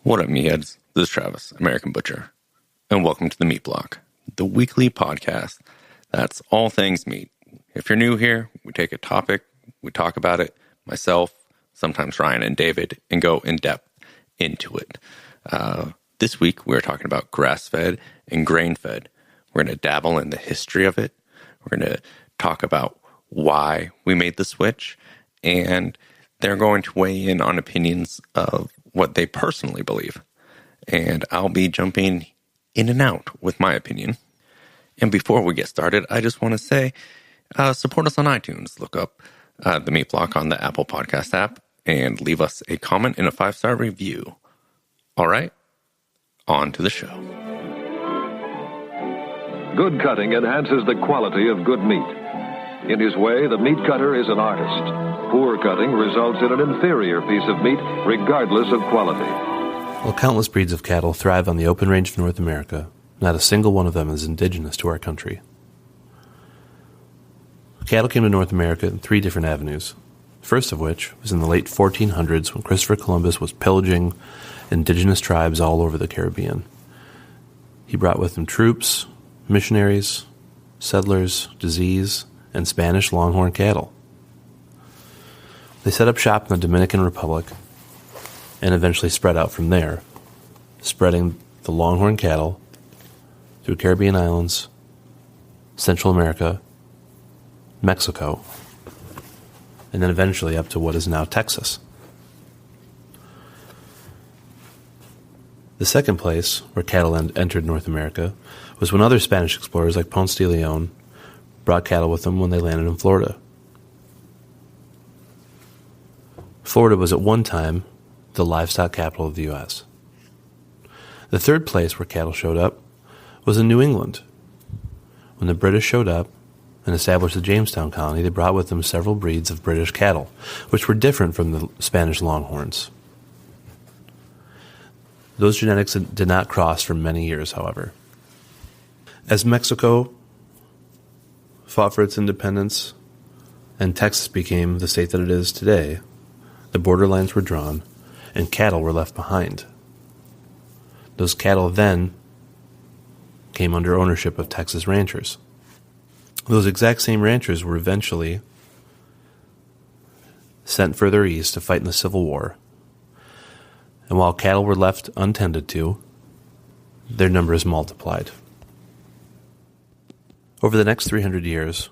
What up, meatheads? This is Travis, American Butcher, and welcome to The Meat Block, the weekly podcast that's all things meat. If you're new here, we take a topic, we talk about it, myself, sometimes Ryan and David, and go in depth into it. This week, we're talking about grass-fed and grain-fed. We're going to dabble in the history of it. We're going to talk about why we made the switch, and they're going to weigh in on opinions of what they personally believe. And I'll be jumping in and out with my opinion. And before we get started, I just want to say, support us on iTunes. Look up The Meat Block on the Apple Podcast app and leave us a comment and a 5-star review. All right, on to the show. Good cutting enhances the quality of good meat. In his way, the meat cutter is an artist. Poor cutting results in an inferior piece of meat, regardless of quality. While countless breeds of cattle thrive on the open range of North America, not a single one of them is indigenous to our country. Cattle came to North America in 3 different avenues, first of which was in the late 1400s when Christopher Columbus was pillaging indigenous tribes all over the Caribbean. He brought with him troops, missionaries, settlers, disease, and Spanish longhorn cattle. They set up shop in the Dominican Republic and eventually spread out from there, spreading the longhorn cattle through Caribbean islands, Central America, Mexico, and then eventually up to what is now Texas. The second place where cattle entered North America was when other Spanish explorers like Ponce de Leon brought cattle with them when they landed in Florida. Florida was at one time the livestock capital of the U.S. The third place where cattle showed up was in New England. When the British showed up and established the Jamestown colony, they brought with them several breeds of British cattle, which were different from the Spanish Longhorns. Those genetics did not cross for many years, however. As Mexico fought for its independence and Texas became the state that it is today, the border lines were drawn, and cattle were left behind. Those cattle then came under ownership of Texas ranchers. Those exact same ranchers were eventually sent further east to fight in the Civil War. And while cattle were left untended to, their numbers multiplied. Over the next 300 years,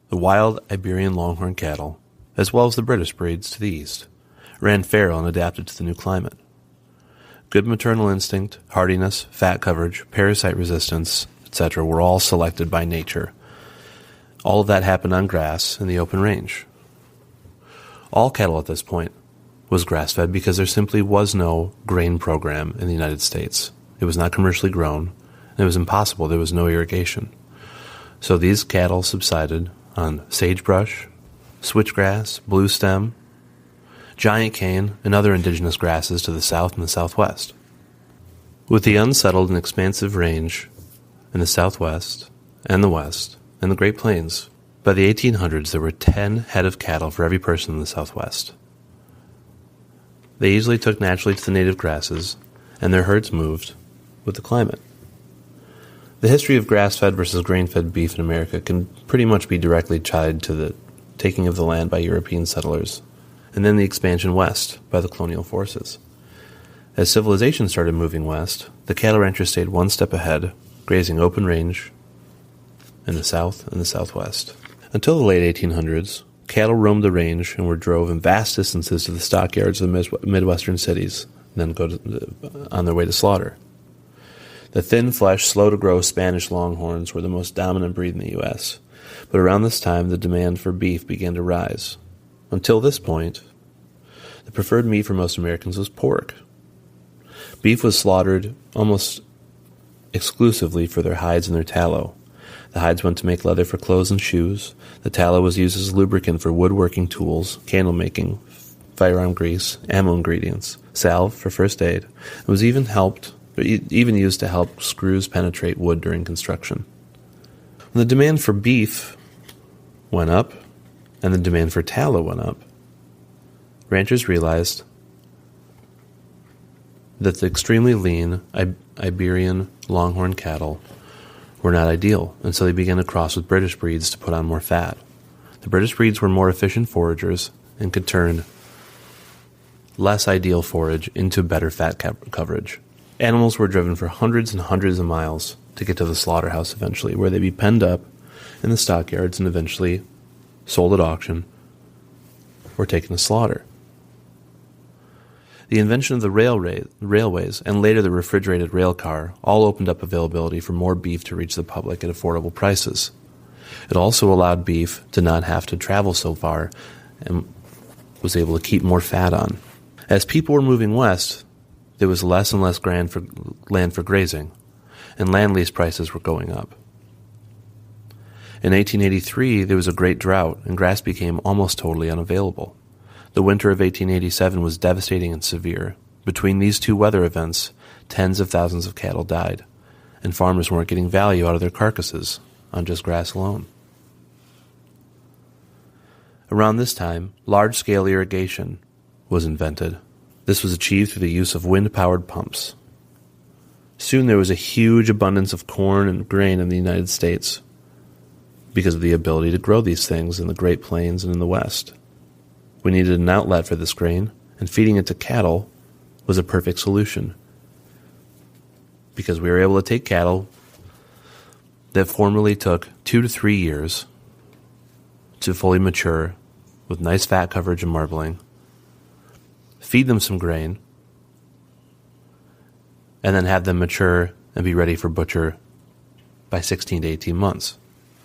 the wild Iberian Longhorn cattle, as well as the British breeds to the east, ran feral and adapted to the new climate. Good maternal instinct, hardiness, fat coverage, parasite resistance, etc. were all selected by nature. All of that happened on grass in the open range. All cattle at this point was grass-fed because there simply was no grain program in the United States. It was not commercially grown, and it was impossible. There was no irrigation. So these cattle subsided on sagebrush, switchgrass, blue stem, giant cane, and other indigenous grasses to the south and the southwest. With the unsettled and expansive range in the southwest and the west and the Great Plains, by the 1800s there were 10 head of cattle for every person in the southwest. They easily took naturally to the native grasses, and their herds moved with the climate. The history of grass-fed versus grain-fed beef in America can pretty much be directly tied to the taking of the land by European settlers, and then the expansion west by the colonial forces. As civilization started moving west, the cattle ranchers stayed one step ahead, grazing open range in the south and the southwest. Until the late 1800s, cattle roamed the range and were drove in vast distances to the stockyards of the Midwestern cities, and then on their way to slaughter. The thin-fleshed, slow-to-grow Spanish Longhorns were the most dominant breed in the U.S., but around this time the demand for beef began to rise. Until this point, the preferred meat for most Americans was pork. Beef was slaughtered almost exclusively for their hides and their tallow. The hides went to make leather for clothes and shoes. The tallow was used as lubricant for woodworking tools, candle making, firearm grease, ammo ingredients, salve for first aid. It was even used to help screws penetrate wood during construction. When the demand for beef went up, and the demand for tallow went up, ranchers realized that the extremely lean Iberian longhorn cattle were not ideal, and so they began to cross with British breeds to put on more fat. The British breeds were more efficient foragers and could turn less ideal forage into better fat coverage. Animals were driven for hundreds and hundreds of miles to get to the slaughterhouse eventually, where they'd be penned up in the stockyards and eventually sold at auction or taken to slaughter. The invention of the railways and later the refrigerated rail car all opened up availability for more beef to reach the public at affordable prices. It also allowed beef to not have to travel so far and was able to keep more fat on. As people were moving west, there was less and less land for grazing, and land lease prices were going up. In 1883, there was a great drought, and grass became almost totally unavailable. The winter of 1887 was devastating and severe. Between these two weather events, tens of thousands of cattle died, and farmers weren't getting value out of their carcasses on just grass alone. Around this time, large-scale irrigation was invented. This was achieved through the use of wind-powered pumps. Soon there was a huge abundance of corn and grain in the United States because of the ability to grow these things in the Great Plains and in the West. We needed an outlet for this grain, and feeding it to cattle was a perfect solution because we were able to take cattle that formerly took 2 to 3 years to fully mature with nice fat coverage and marbling, feed them some grain, and then have them mature and be ready for butcher by 16 to 18 months.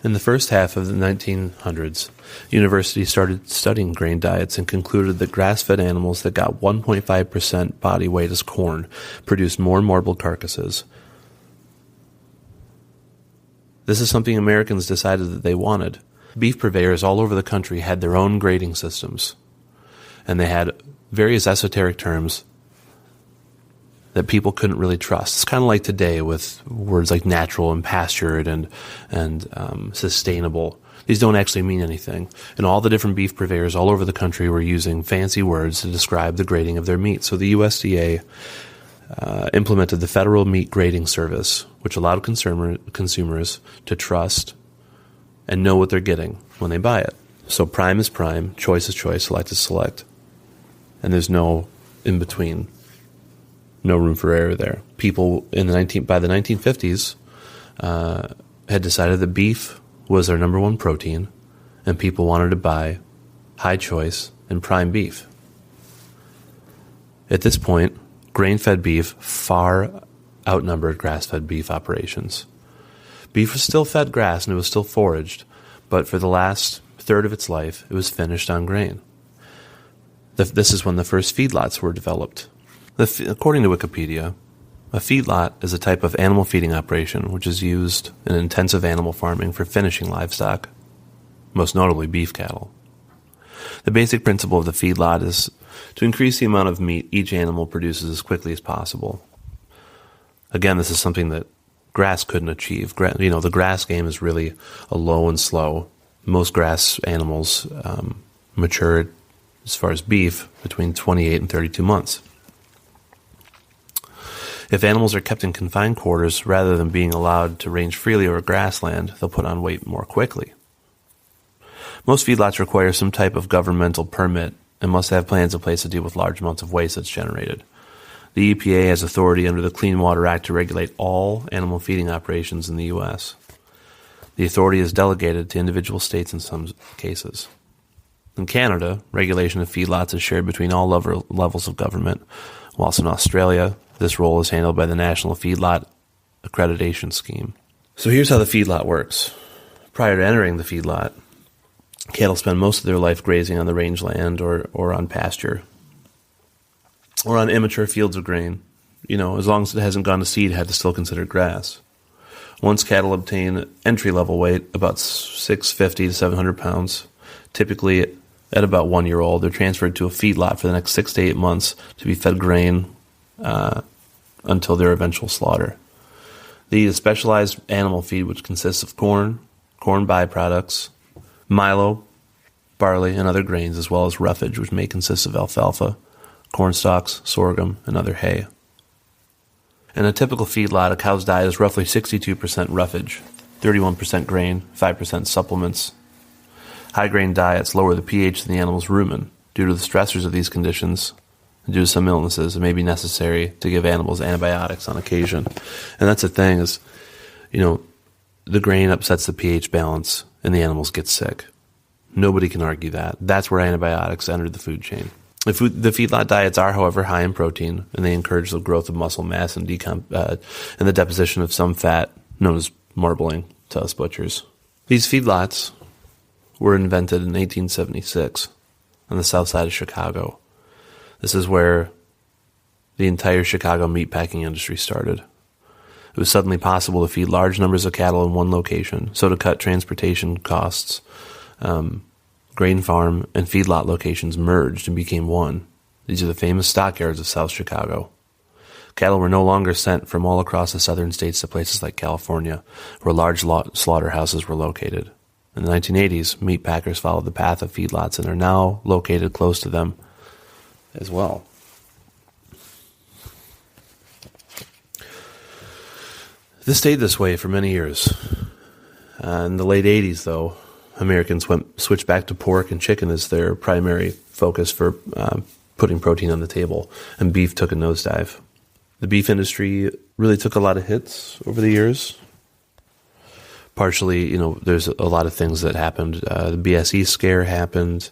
In the first half of the 1900s, universities started studying grain diets and concluded that grass-fed animals that got 1.5% body weight as corn produced more marbled carcasses. This is something Americans decided that they wanted. Beef purveyors all over the country had their own grading systems, and they had various esoteric terms that people couldn't really trust. It's kind of like today with words like natural and pastured and sustainable. These don't actually mean anything. And all the different beef purveyors all over the country were using fancy words to describe the grading of their meat. So the USDA implemented the Federal Meat Grading Service, which allowed consumers to trust and know what they're getting when they buy it. So prime is prime, choice is choice, select is select. And there's no in-between, no room for error there. People by the 1950s had decided that beef was their number one protein, and people wanted to buy high choice and prime beef. At this point, grain-fed beef far outnumbered grass-fed beef operations. Beef was still fed grass and it was still foraged, but for the last third of its life, it was finished on grain. This is when the first feedlots were developed. According to Wikipedia, a feedlot is a type of animal feeding operation which is used in intensive animal farming for finishing livestock, most notably beef cattle. The basic principle of the feedlot is to increase the amount of meat each animal produces as quickly as possible. Again, this is something that grass couldn't achieve. The grass game is really a low and slow. Most grass animals mature, as far as beef, between 28 and 32 months. If animals are kept in confined quarters rather than being allowed to range freely over grassland, they'll put on weight more quickly. Most feedlots require some type of governmental permit and must have plans in place to deal with large amounts of waste that's generated. The EPA has authority under the Clean Water Act to regulate all animal feeding operations in the U.S. The authority is delegated to individual states in some cases. In Canada, regulation of feedlots is shared between all levels of government, whilst in Australia, this role is handled by the National Feedlot Accreditation Scheme. So here's how the feedlot works. Prior to entering the feedlot, cattle spend most of their life grazing on the rangeland or on pasture, or on immature fields of grain. As long as it hasn't gone to seed, it had to still consider grass. Once cattle obtain entry-level weight, about 650 to 700 pounds, typically at about 1 year old, they're transferred to a feedlot for the next 6 to 8 months to be fed grain until their eventual slaughter. They eat a specialized animal feed which consists of corn byproducts, milo, barley, and other grains, as well as roughage, which may consist of alfalfa, corn stalks, sorghum, and other hay. In a typical feedlot, a cow's diet is roughly 62% roughage, 31% grain, 5% supplements. High-grain diets lower the pH in the animal's rumen. Due to the stressors of these conditions, and due to some illnesses, it may be necessary to give animals antibiotics on occasion. And that's the thing is, the grain upsets the pH balance and the animals get sick. Nobody can argue that. That's where antibiotics enter the food chain. The feedlot diets are, however, high in protein, and they encourage the growth of muscle mass and the deposition of some fat, known as marbling to us butchers. These feedlots were invented in 1876 on the south side of Chicago. This is where the entire Chicago meatpacking industry started. It was suddenly possible to feed large numbers of cattle in one location, so to cut transportation costs, grain farm and feedlot locations merged and became one. These are the famous stockyards of South Chicago. Cattle were no longer sent from all across the southern states to places like California, where large slaughterhouses were located. In the 1980s, meat packers followed the path of feedlots and are now located close to them as well. This stayed this way for many years. In the late 80s, though, Americans switched back to pork and chicken as their primary focus for putting protein on the table, and beef took a nosedive. The beef industry really took a lot of hits over the years. Partially, there's a lot of things that happened. The BSE scare happened.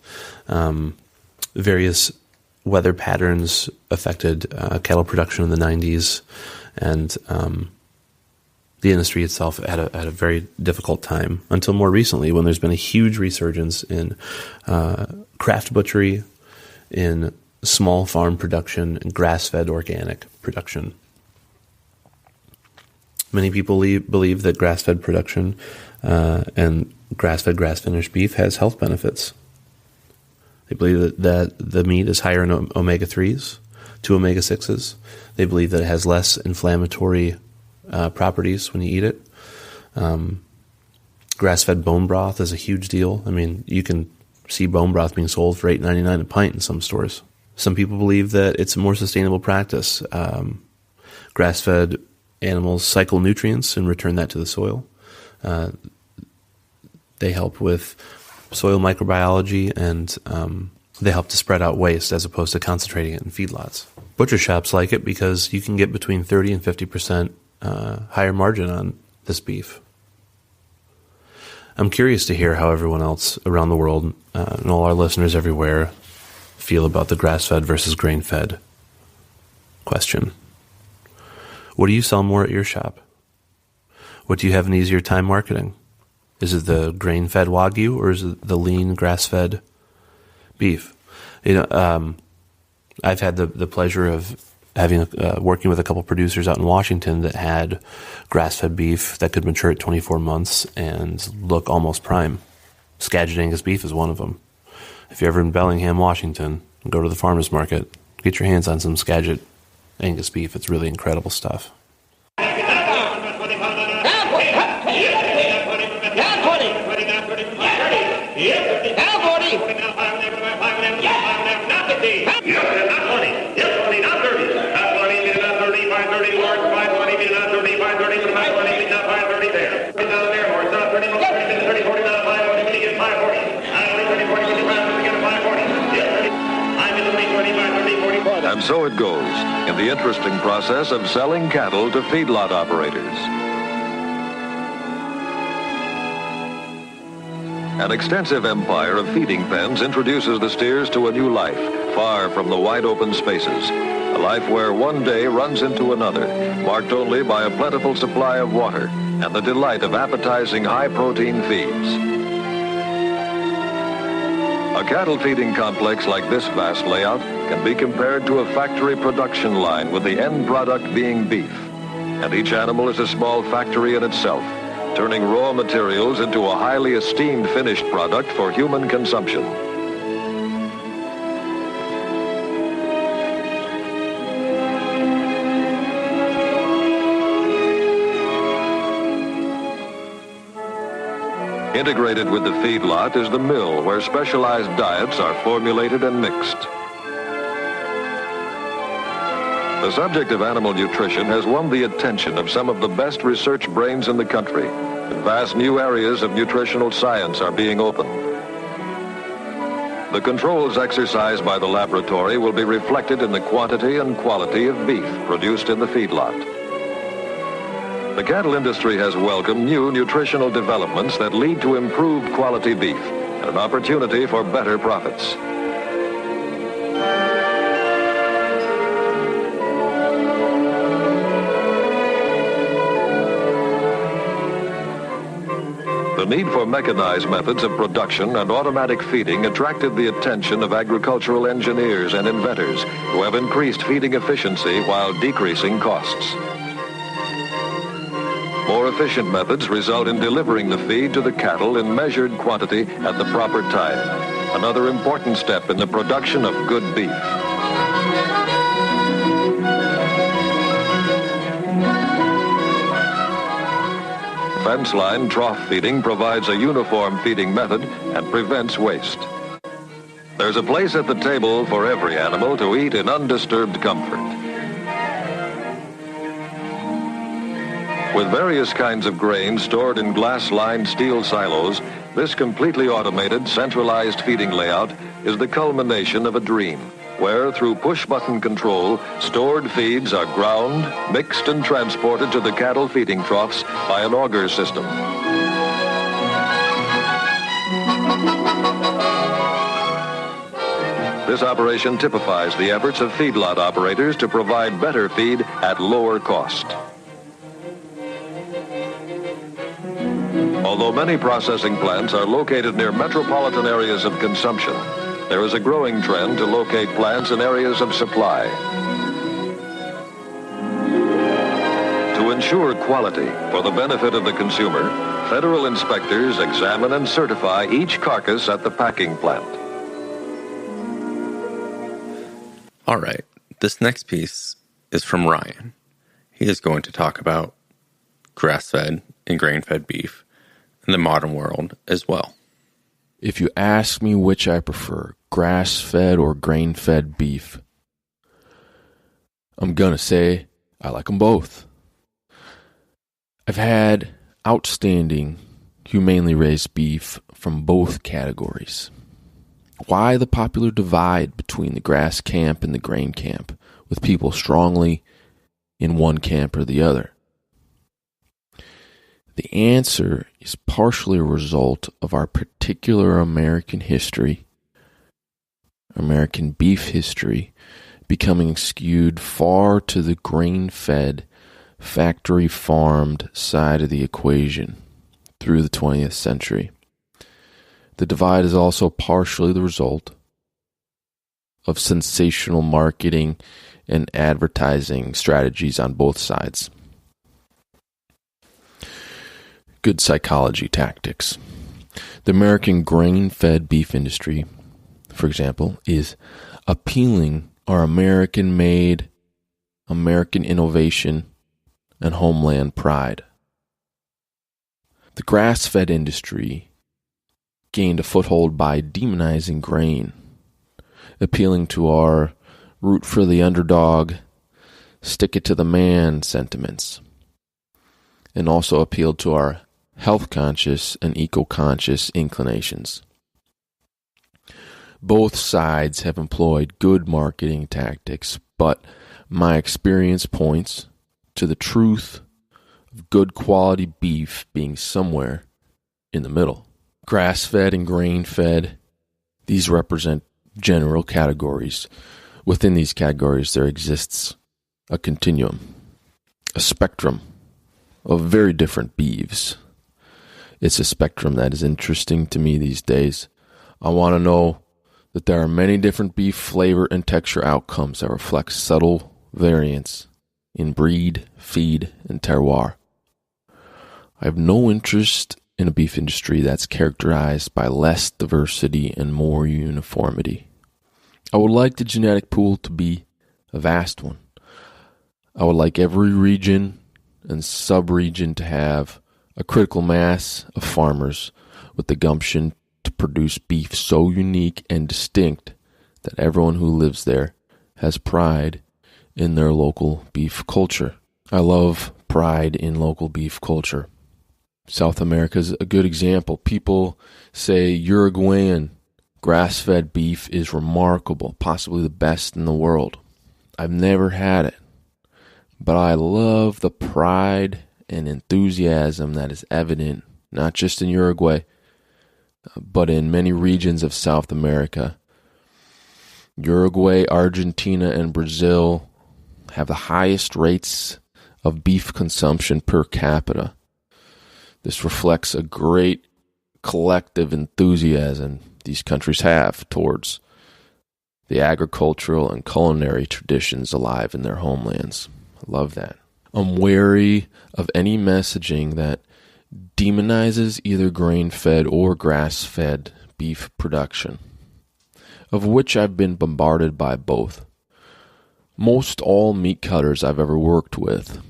Various weather patterns affected cattle production in the 90s, and the industry itself had a very difficult time until more recently, when there's been a huge resurgence in craft butchery, in small farm production, and grass-fed organic production. Many people believe that grass-fed production and grass-fed, grass-finished beef has health benefits. They believe that the meat is higher in omega-3s to omega-6s. They believe that it has less inflammatory properties when you eat it. Grass-fed bone broth is a huge deal. I mean, you can see bone broth being sold for $8.99 a pint in some stores. Some people believe that it's a more sustainable practice. Grass-fed animals cycle nutrients and return that to the soil. They help with soil microbiology, and they help to spread out waste as opposed to concentrating it in feedlots. Butcher shops like it because you can get between 30 and 50% higher margin on this beef. I'm curious to hear how everyone else around the world and all our listeners everywhere feel about the grass-fed versus grain-fed question. What do you sell more at your shop? What do you have an easier time marketing? Is it the grain-fed Wagyu, or is it the lean grass-fed beef? I've had the pleasure of having working with a couple producers out in Washington that had grass-fed beef that could mature at 24 months and look almost prime. Skagit Angus beef is one of them. If you're ever in Bellingham, Washington, go to the farmer's market, get your hands on some Skagit Angus beef. It's really incredible stuff. And so it goes in the interesting process of selling cattle to feedlot operators. An extensive empire of feeding pens introduces the steers to a new life, far from the wide open spaces. A life where one day runs into another, marked only by a plentiful supply of water and the delight of appetizing high-protein feeds. A cattle feeding complex like this vast layout can be compared to a factory production line, with the end product being beef. And each animal is a small factory in itself, turning raw materials into a highly esteemed finished product for human consumption. Integrated with the feedlot is the mill, where specialized diets are formulated and mixed. The subject of animal nutrition has won the attention of some of the best research brains in the country, and vast new areas of nutritional science are being opened. The controls exercised by the laboratory will be reflected in the quantity and quality of beef produced in the feedlot. The cattle industry has welcomed new nutritional developments that lead to improved quality beef and an opportunity for better profits. The need for mechanized methods of production and automatic feeding attracted the attention of agricultural engineers and inventors who have increased feeding efficiency while decreasing costs. More efficient methods result in delivering the feed to the cattle in measured quantity at the proper time, another important step in the production of good beef. Fence line trough feeding provides a uniform feeding method and prevents waste. There's a place at the table for every animal to eat in undisturbed comfort. With various kinds of grain stored in glass-lined steel silos, this completely automated, centralized feeding layout is the culmination of a dream, where through push-button control, stored feeds are ground, mixed, and transported to the cattle feeding troughs by an auger system. This operation typifies the efforts of feedlot operators to provide better feed at lower cost. Although many processing plants are located near metropolitan areas of consumption, there is a growing trend to locate plants in areas of supply. To ensure quality for the benefit of the consumer, federal inspectors examine and certify each carcass at the packing plant. All right, this next piece is from Ryan. He is going to talk about grass-fed and grain-fed beef in the modern world as well. If you ask me which I prefer, grass-fed or grain-fed beef, I'm going to say I like them both. I've had outstanding, humanely raised beef from both categories. Why the popular divide between the grass camp and the grain camp, with people strongly in one camp or the other? The answer is partially a result of our particular American history, American beef history, becoming skewed far to the grain-fed, factory-farmed side of the equation through the 20th century. The divide is also partially the result of sensational marketing and advertising strategies on both sides. Good psychology tactics. The American grain-fed beef industry, for example, is appealing our American-made, American innovation, and homeland pride. The grass-fed industry gained a foothold by demonizing grain, appealing to our root for the underdog, stick it to the man sentiments, and also appealed to our health-conscious and eco-conscious inclinations. Both sides have employed good marketing tactics, but my experience points to the truth of good quality beef being somewhere in the middle. Grass-fed and grain-fed, these represent general categories. Within these categories, there exists a continuum, a spectrum of very different beeves. It's a spectrum that is interesting to me these days. I want to know that there are many different beef flavor and texture outcomes that reflect subtle variance in breed, feed, and terroir. I have no interest in a beef industry that's characterized by less diversity and more uniformity. I would like the genetic pool to be a vast one. I would like every region and sub-region to have a critical mass of farmers with the gumption to produce beef so unique and distinct that everyone who lives there has pride in their local beef culture. I love pride in local beef culture. South America is a good example. People say Uruguayan grass-fed beef is remarkable, possibly the best in the world. I've never had it, but I love the pride and enthusiasm that is evident, not just in Uruguay, but in many regions of South America. Uruguay, Argentina, and Brazil have the highest rates of beef consumption per capita. This reflects a great collective enthusiasm these countries have towards the agricultural and culinary traditions alive in their homelands. I love that. I'm wary of any messaging that demonizes either grain-fed or grass-fed beef production, of which I've been bombarded by both. Most all meat cutters I've ever worked with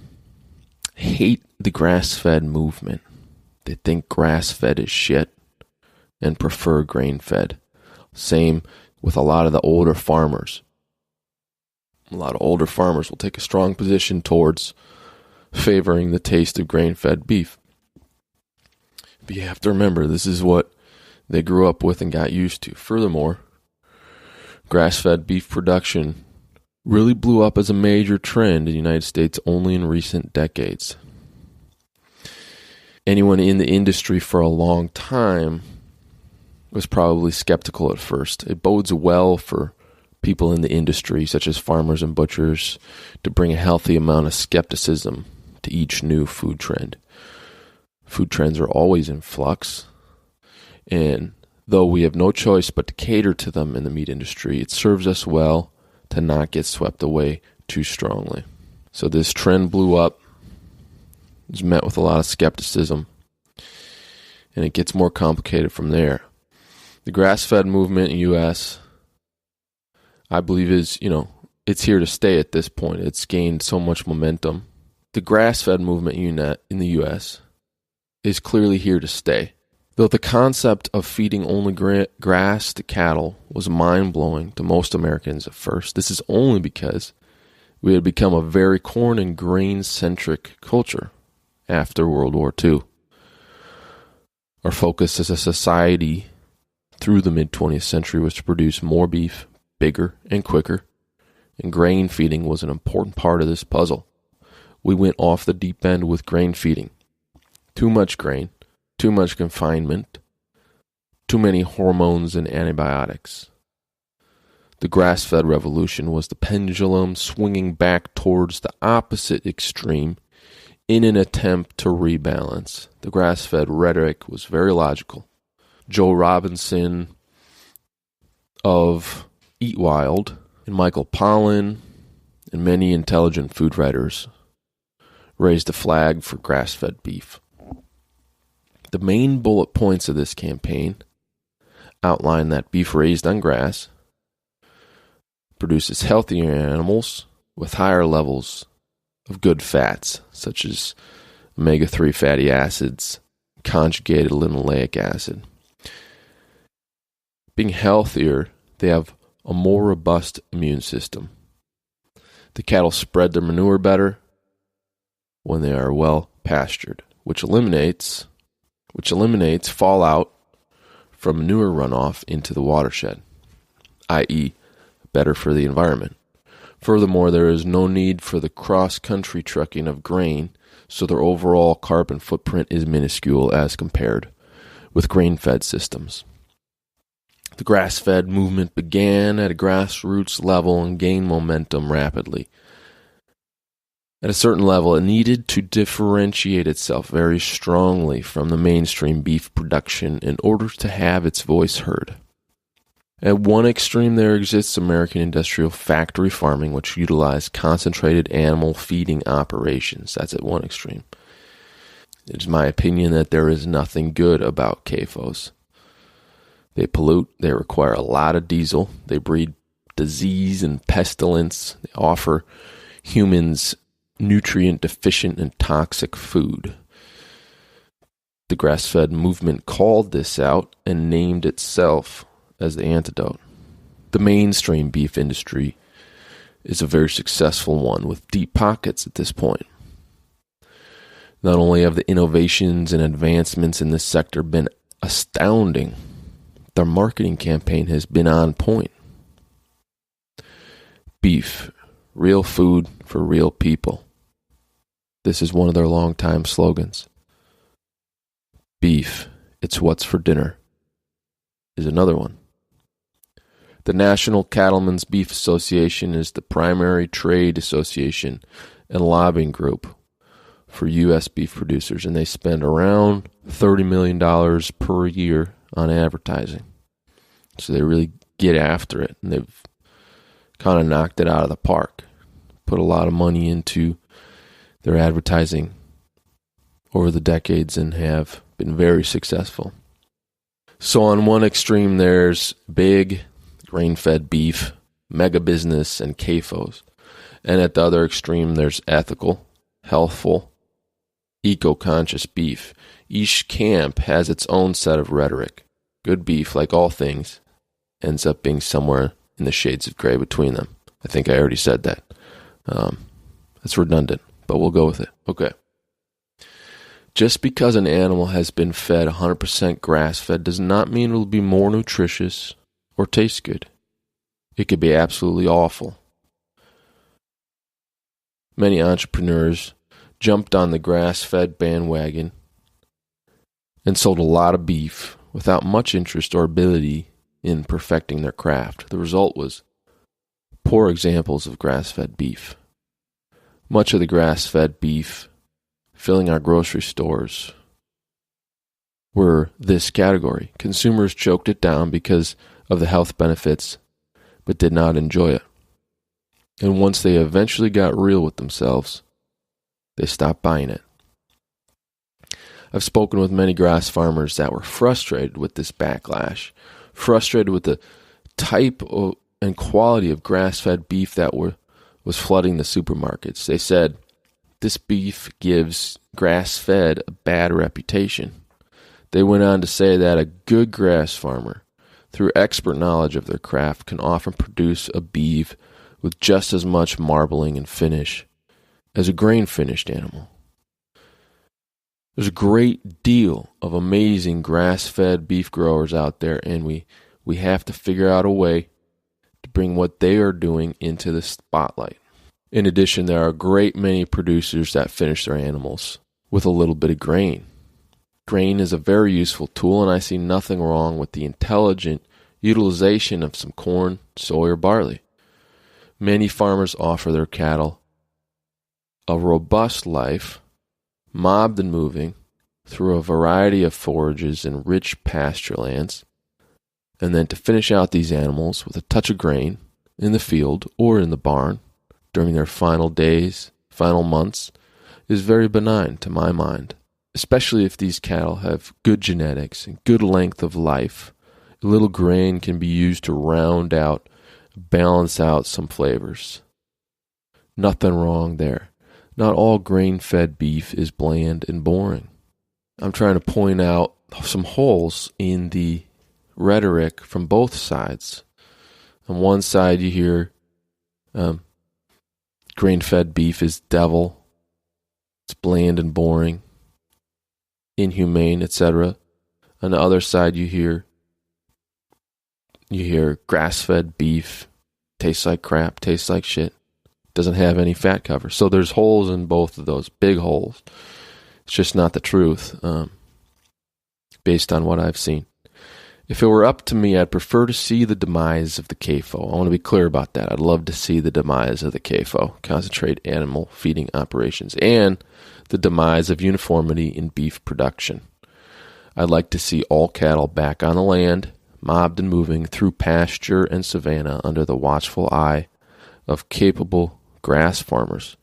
hate the grass-fed movement. They think grass-fed is shit and prefer grain-fed. Same with a lot of the older farmers. A lot of older farmers will take a strong position towards favoring the taste of grain-fed beef. But you have to remember, this is what they grew up with and got used to. Furthermore, grass-fed beef production really blew up as a major trend in the United States only in recent decades. Anyone in the industry for a long time was probably skeptical at first. It bodes well for people in the industry, such as farmers and butchers, to bring a healthy amount of skepticism to each new food trend. Food trends are always in flux, and though we have no choice but to cater to them in the meat industry, it serves us well to not get swept away too strongly. So this trend blew up, was met with a lot of skepticism, and it gets more complicated from there. The grass-fed movement in the U.S., I believe is, it's here to stay at this point. It's gained so much momentum. The grass-fed movement in the U.S. is clearly here to stay. Though the concept of feeding only grass to cattle was mind-blowing to most Americans at first, this is only because we had become a very corn and grain-centric culture after World War II. Our focus as a society through the mid-20th century was to produce more beef, bigger and quicker, and grain feeding was an important part of this puzzle. We went off the deep end with grain feeding. Too much grain, too much confinement, too many hormones and antibiotics. The grass-fed revolution was the pendulum swinging back towards the opposite extreme in an attempt to rebalance. The grass-fed rhetoric was very logical. Joe Robinson of Eat Wild and Michael Pollan and many intelligent food writers raised a flag for grass-fed beef. The main bullet points of this campaign outline that beef raised on grass produces healthier animals with higher levels of good fats, such as omega-3 fatty acids, conjugated linoleic acid. Being healthier, they have a more robust immune system. The cattle spread their manure better when they are well pastured, which eliminates fallout from manure runoff into the watershed, i.e., better for the environment. Furthermore, there is no need for the cross-country trucking of grain, so their overall carbon footprint is minuscule as compared with grain-fed systems. The grass-fed movement began at a grassroots level and gained momentum rapidly. At a certain level, it needed to differentiate itself very strongly from the mainstream beef production in order to have its voice heard. At one extreme, there exists American industrial factory farming, which utilized concentrated animal feeding operations. That's at one extreme. It is my opinion that there is nothing good about CAFOs. They pollute, they require a lot of diesel, they breed disease and pestilence, they offer humans nutrient-deficient and toxic food. The grass-fed movement called this out and named itself as the antidote. The mainstream beef industry is a very successful one with deep pockets at this point. Not only have the innovations and advancements in this sector been astounding, their marketing campaign has been on point. Beef, real food for real people. This is one of their longtime slogans. Beef, it's what's for dinner, is another one. The National Cattlemen's Beef Association is the primary trade association and lobbying group for U.S. beef producers, and they spend around $30 million per year on advertising. So they really get after it, and they've kind of knocked it out of the park. Put a lot of money into their advertising over the decades and have been very successful. So on one extreme, there's big grain-fed beef, mega business, and CAFOs. And at the other extreme, there's ethical, healthful, eco-conscious beef. Each camp has its own set of rhetoric. Good beef, like all things, ends up being somewhere in the shades of gray between them. I think I already said that. That's redundant, but we'll go with it. Okay. Just because an animal has been fed 100% grass-fed does not mean it will be more nutritious or taste good. It could be absolutely awful. Many entrepreneurs jumped on the grass-fed bandwagon and sold a lot of beef without much interest or ability in perfecting their craft. The result was poor examples of grass-fed beef. Much of the grass-fed beef filling our grocery stores were this category. Consumers choked it down because of the health benefits, but did not enjoy it. And once they eventually got real with themselves, they stopped buying it. I've spoken with many grass farmers that were frustrated with this backlash, frustrated with the type of, and quality of grass-fed beef that was flooding the supermarkets. They said, this beef gives grass-fed a bad reputation. They went on to say that a good grass farmer, through expert knowledge of their craft, can often produce a beef with just as much marbling and finish as a grain-finished animal. There's a great deal of amazing grass-fed beef growers out there, and we have to figure out a way to bring what they are doing into the spotlight. In addition, there are a great many producers that finish their animals with a little bit of grain. Grain is a very useful tool, and I see nothing wrong with the intelligent utilization of some corn, soy, or barley. Many farmers offer their cattle a robust life, mobbed and moving through a variety of forages and rich pasture lands, and then to finish out these animals with a touch of grain in the field or in the barn during their final days, final months, is very benign to my mind, especially if these cattle have good genetics and good length of life. A little grain can be used to round out, balance out some flavors. Nothing wrong there. Not all grain-fed beef is bland and boring. I'm trying to point out some holes in the rhetoric from both sides. On one side you hear grain-fed beef is devil, it's bland and boring, inhumane, etc. On the other side you hear grass-fed beef tastes like crap, tastes like shit, doesn't have any fat cover. So there's holes in both of those, big holes. It's just not the truth, based on what I've seen. If it were up to me, I'd prefer to see the demise of the CAFO. I want to be clear about that. I'd love to see the demise of the CAFO, concentrated animal feeding operations, and the demise of uniformity in beef production. I'd like to see all cattle back on the land, mobbed and moving through pasture and savanna under the watchful eye of capable grass farmers.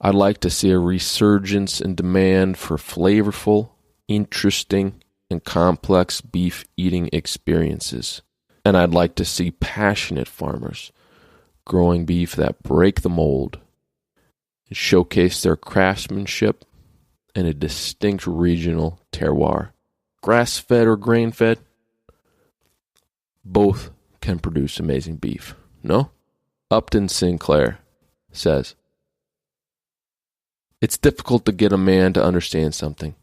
I'd like to see a resurgence in demand for flavorful, interesting, and complex beef eating experiences. And I'd like to see passionate farmers growing beef that break the mold and showcase their craftsmanship and a distinct regional terroir. Grass-fed or grain-fed, both can produce amazing beef. No? Upton Sinclair says, "It's difficult to get a man to understand something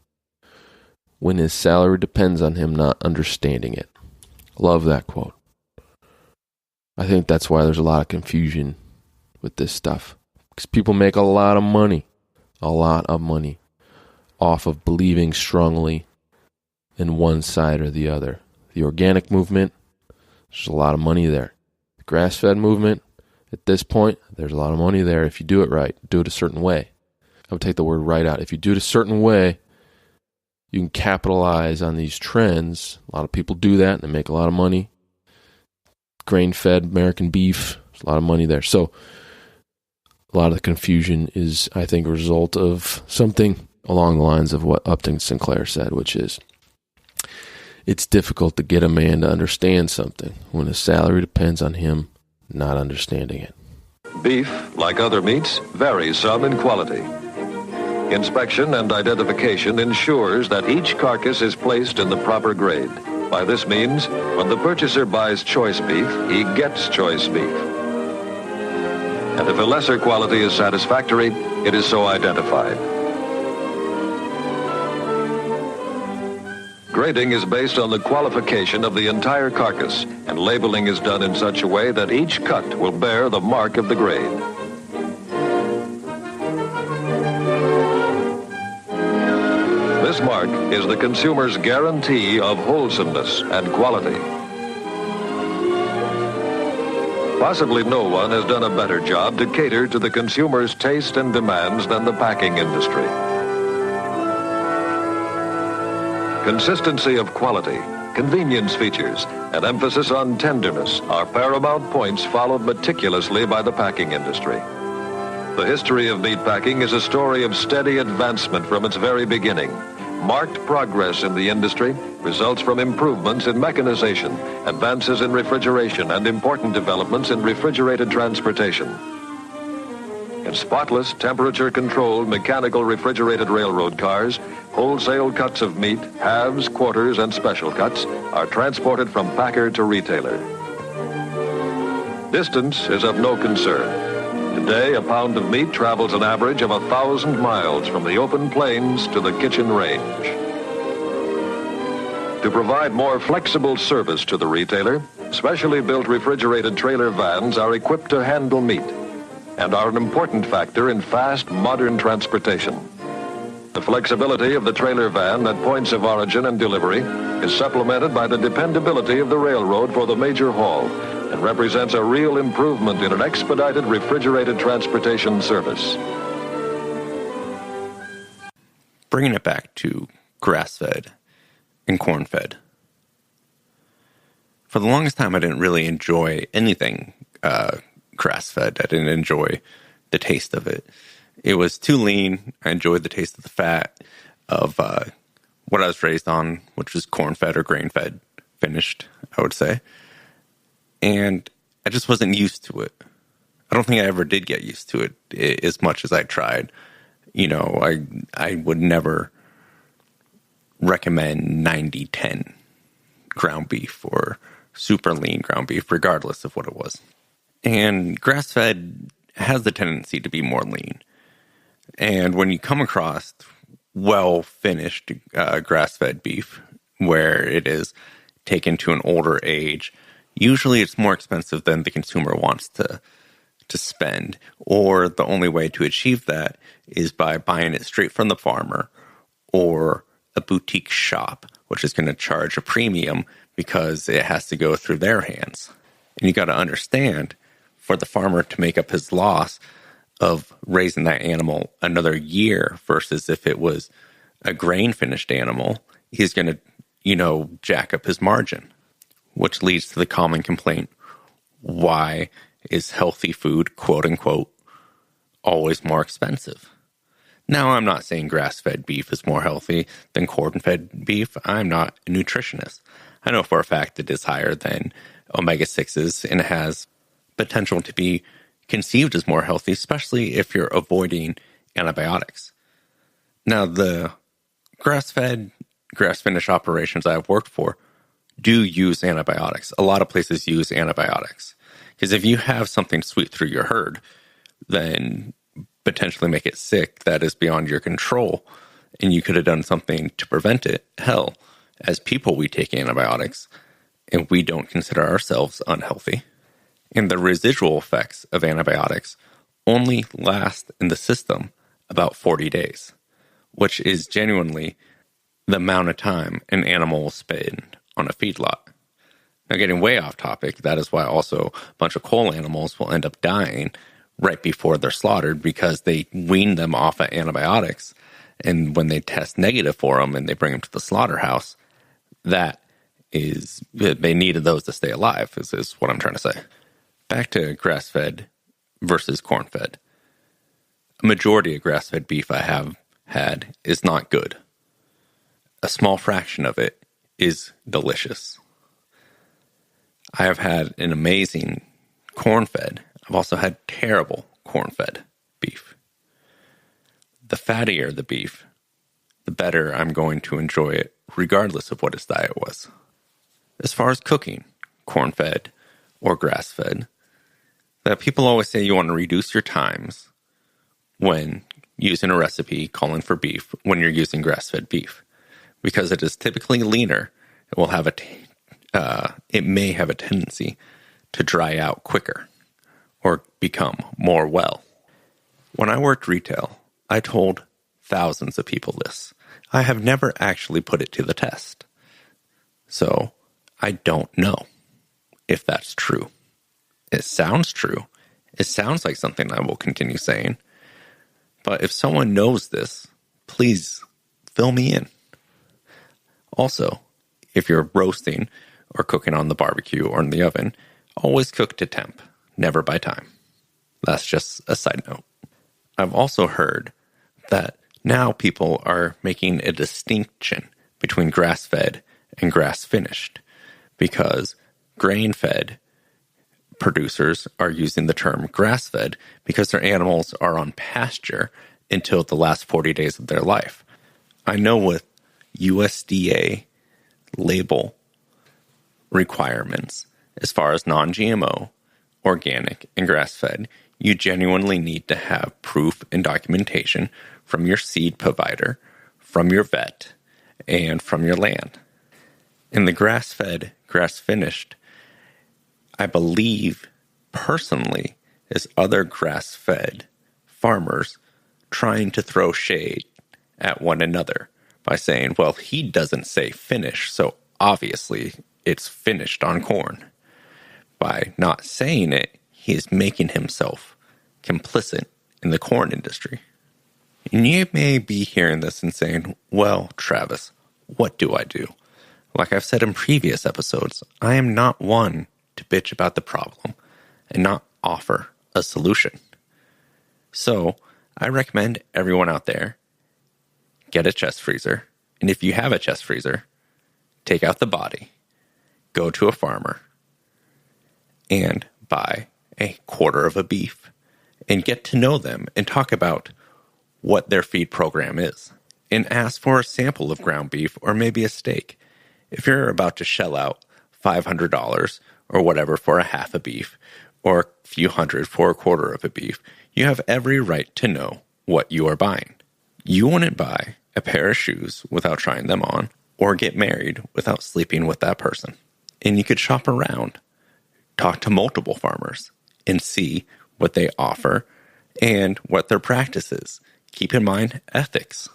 when his salary depends on him not understanding it." Love that quote. I think that's why there's a lot of confusion with this stuff. Because people make a lot of money off of believing strongly in one side or the other. The organic movement, there's a lot of money there. The grass-fed movement, at this point, there's a lot of money there if you do it right, do it a certain way. I would take the word right out. If you do it a certain way, you can capitalize on these trends. A lot of people do that and they make a lot of money. Grain-fed American beef, there's a lot of money there. So a lot of the confusion is, I think, a result of something along the lines of what Upton Sinclair said, which is, it's difficult to get a man to understand something when his salary depends on him not understanding it. Beef, like other meats, varies some in quality. Inspection and identification ensures that each carcass is placed in the proper grade. By this means, when the purchaser buys choice beef, he gets choice beef. And if a lesser quality is satisfactory, it is so identified. Grading is based on the qualification of the entire carcass, and labeling is done in such a way that each cut will bear the mark of the grade. This mark is the consumer's guarantee of wholesomeness and quality. Possibly no one has done a better job to cater to the consumer's taste and demands than the packing industry. Consistency of quality, convenience features, and emphasis on tenderness are paramount points followed meticulously by the packing industry. The history of meat packing is a story of steady advancement from its very beginning. Marked progress in the industry results from improvements in mechanization, advances in refrigeration, and important developments in refrigerated transportation. In spotless, temperature-controlled, mechanical refrigerated railroad cars, wholesale cuts of meat, halves, quarters, and special cuts are transported from packer to retailer. Distance is of no concern. Today, a pound of meat travels an average of 1,000 miles from the open plains to the kitchen range. To provide more flexible service to the retailer, specially built refrigerated trailer vans are equipped to handle meat and are an important factor in fast, modern transportation. The flexibility of the trailer van at points of origin and delivery is supplemented by the dependability of the railroad for the major haul and represents a real improvement in an expedited refrigerated transportation service. Bringing it back to grass-fed and corn-fed. For the longest time, I didn't really enjoy anything grass-fed. I didn't enjoy the taste of it. It was too lean. I enjoyed the taste of the fat of what I was raised on, which was corn-fed or grain-fed, finished, I would say. And I just wasn't used to it. I don't think I ever did get used to it as much as I tried. You know, I would never recommend 90-10 ground beef or super lean ground beef, regardless of what it was. And grass-fed has the tendency to be more lean. And when you come across well-finished grass-fed beef, where it is taken to an older age, usually it's more expensive than the consumer wants to spend. Or the only way to achieve that is by buying it straight from the farmer or a boutique shop, which is going to charge a premium because it has to go through their hands. And you got to understand, for the farmer to make up his loss of raising that animal another year versus if it was a grain-finished animal, he's going to, jack up his margin, which leads to the common complaint, why is healthy food, quote-unquote, always more expensive? Now, I'm not saying grass-fed beef is more healthy than corn-fed beef. I'm not a nutritionist. I know for a fact it is higher than omega-6s, and it has potential to be conceived as more healthy, especially if you're avoiding antibiotics. Now, the grass-fed, grass-finished operations I've worked for do use antibiotics. A lot of places use antibiotics. Because if you have something sweep through your herd, then potentially make it sick that is beyond your control, and you could have done something to prevent it. Hell, as people, we take antibiotics, and we don't consider ourselves unhealthy. And the residual effects of antibiotics only last in the system about 40 days, which is genuinely the amount of time an animal will spend on a feedlot. Now, getting way off topic, that is why also a bunch of coal animals will end up dying right before they're slaughtered, because they wean them off of antibiotics. And when they test negative for them and they bring them to the slaughterhouse, that is, they needed those to stay alive, is what I'm trying to say. Back to grass-fed versus corn-fed. A majority of grass-fed beef I have had is not good. A small fraction of it is delicious. I have had an amazing corn-fed. I've also had terrible corn-fed beef. The fattier the beef, the better I'm going to enjoy it, regardless of what its diet was. As far as cooking, corn-fed or grass-fed, that people always say you want to reduce your times when using a recipe calling for beef when you're using grass-fed beef, because it is typically leaner. It will have it may have a tendency to dry out quicker or become more well. When I worked retail, I told thousands of people this. I have never actually put it to the test. So I don't know if that's true. It sounds true. It sounds like something I will continue saying. But if someone knows this, please fill me in. Also, if you're roasting or cooking on the barbecue or in the oven, always cook to temp, never by time. That's just a side note. I've also heard that now people are making a distinction between grass-fed and grass-finished, because grain-fed producers are using the term grass-fed because their animals are on pasture until the last 40 days of their life. I know with USDA label requirements, as far as non-GMO, organic, and grass-fed, you genuinely need to have proof and documentation from your seed provider, from your vet, and from your land. In the grass-fed, grass-finished, I believe personally is other grass-fed farmers trying to throw shade at one another by saying, well, he doesn't say finish, so obviously it's finished on corn. By not saying it, he is making himself complicit in the corn industry. And you may be hearing this and saying, well, Travis, what do I do? Like I've said in previous episodes, I am not one to bitch about the problem and not offer a solution. So I recommend everyone out there get a chest freezer. And if you have a chest freezer, take out the body, go to a farmer, and buy a quarter of a beef and get to know them and talk about what their feed program is. And ask for a sample of ground beef or maybe a steak. If you're about to shell out $500 or whatever for a half a beef or a few hundred for a quarter of a beef, you have every right to know what you are buying. You wouldn't buy a pair of shoes without trying them on or get married without sleeping with that person. And you could shop around, talk to multiple farmers, and see what they offer and what their practice is. Keep in mind ethics.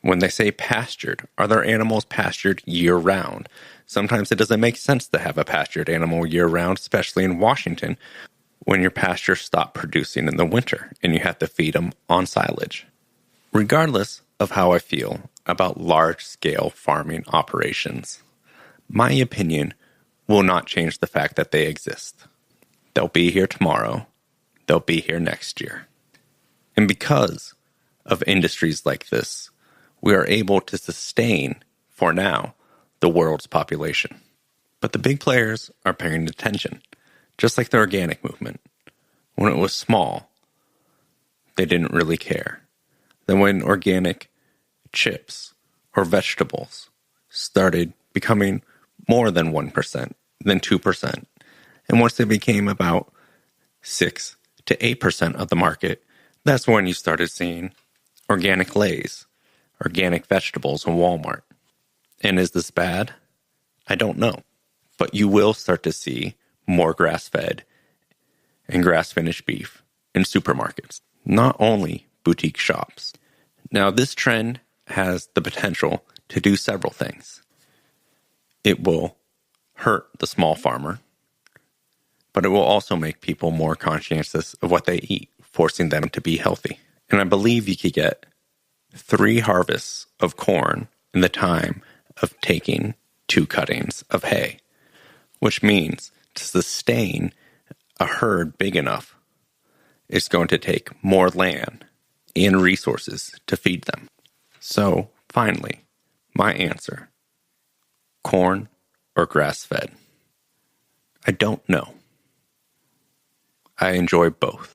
When they say pastured, are their animals pastured year-round? Sometimes it doesn't make sense to have a pastured animal year-round, especially in Washington, when your pastures stop producing in the winter and you have to feed them on silage. Regardless of how I feel about large-scale farming operations, my opinion will not change the fact that they exist. They'll be here tomorrow. They'll be here next year. And because of industries like this, we are able to sustain, for now, the world's population. But the big players are paying attention, just like the organic movement. When it was small, they didn't really care. Then when organic chips or vegetables started becoming more than 1%, then 2%, And once they became about 6 to 8% of the market, that's when you started seeing organic Lay's, organic vegetables in Walmart. And is this bad? I don't know. But you will start to see more grass-fed and grass-finished beef in supermarkets, not only boutique shops. Now, this trend has the potential to do several things. It will hurt the small farmer, but it will also make people more conscientious of what they eat, forcing them to be healthy. And I believe you could get 3 harvests of corn in the time of taking 2 cuttings of hay, which means to sustain a herd big enough, it's going to take more land and resources to feed them. So, finally, my answer: corn or grass-fed? I don't know. I enjoy both.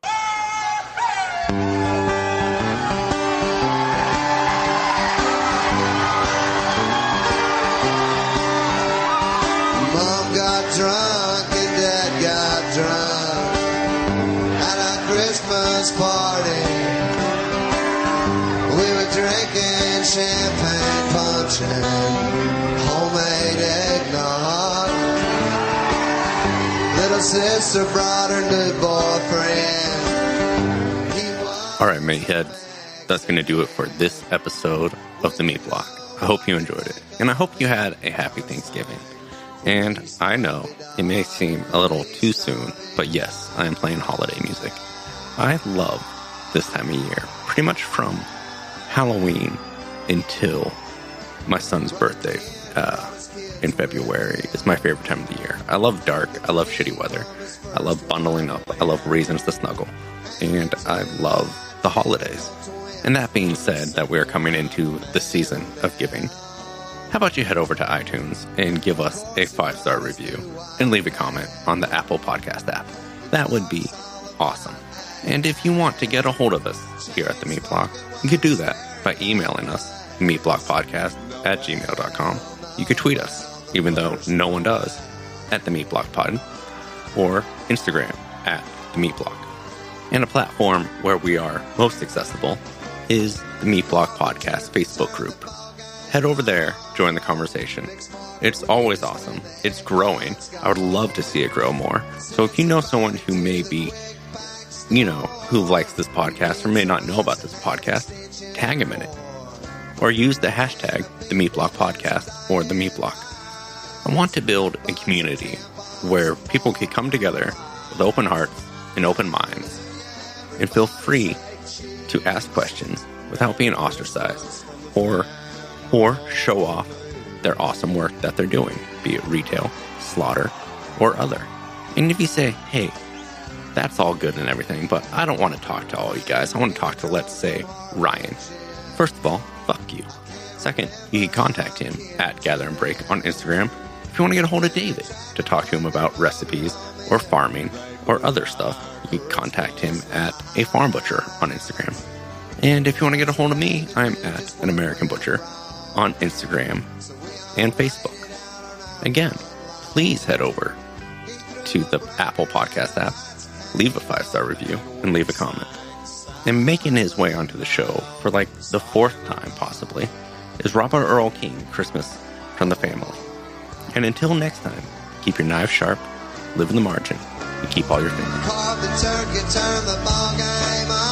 Mom got drunk and Dad got drunk at our Christmas party. We were drinking champagne punch and homemade eggnog. Little sister brought her new boyfriend. All right, meathead, that's going to do it for this episode of The Meat Block. I hope you enjoyed it, and I hope you had a happy Thanksgiving. And I know it may seem a little too soon, but yes, I am playing holiday music. I love this time of year, pretty much from Halloween until my son's birthday in February is my favorite time of the year. I love dark, I love shitty weather, I love bundling up, I love reasons to snuggle, and I love the holidays. And that being said, that we are coming into the season of giving, how about you head over to iTunes and give us a 5-star review and leave a comment on the Apple Podcast app. That would be awesome. And if you want to get a hold of us here at The Meat Block, you could do that by emailing us, themeatblockpodcast@gmail.com. You could tweet us, even though no one does, at The Meat Block Pod, or Instagram at The Meat Block. And a platform where we are most accessible is the Meat Block Podcast Facebook group. Head over there, join the conversation. It's always awesome. It's growing. I would love to see it grow more. So if you know someone who may be, who likes this podcast or may not know about this podcast, tag them in it. Or use the hashtag #TheMeatBlockPodcast or The Meat Block. I want to build a community where people can come together with open hearts and open minds and feel free to ask questions without being ostracized or show off their awesome work that they're doing, be it retail, slaughter, or other. And if you say, hey, that's all good and everything, but I don't want to talk to all you guys. I want to talk to, let's say, Ryan. First of all, fuck you. Second, you can contact him at Gather and Break on Instagram if you want to get a hold of David to talk to him about recipes or farming or other stuff. You can contact him at a farm butcher on Instagram. And if you want to get a hold of me, I'm at an American Butcher on Instagram and Facebook. Again, please head over to the Apple Podcast app, leave a 5-star review, and leave a comment. And making his way onto the show for like the 4th time possibly is Robert Earl King, Christmas from the Family. And until next time, keep your knives sharp, live in the margin, and keep all your fingers. Carve the turkey, turn the ball game on.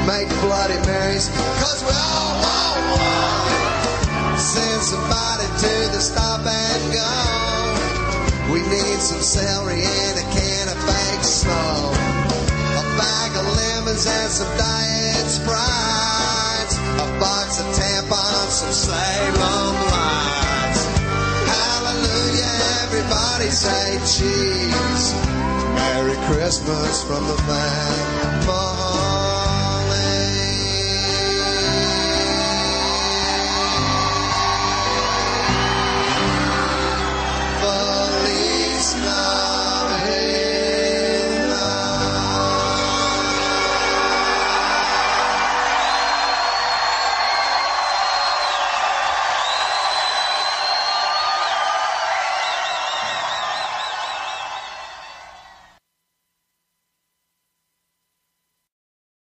Make Bloody Marys, cause we all want one. Send somebody to the stop and go. We need some celery and a can of fake snow. A bag of lemons and some diet Sprites. A box of tampons, some Salem lights. Hallelujah, everybody say cheese. Merry Christmas from the family.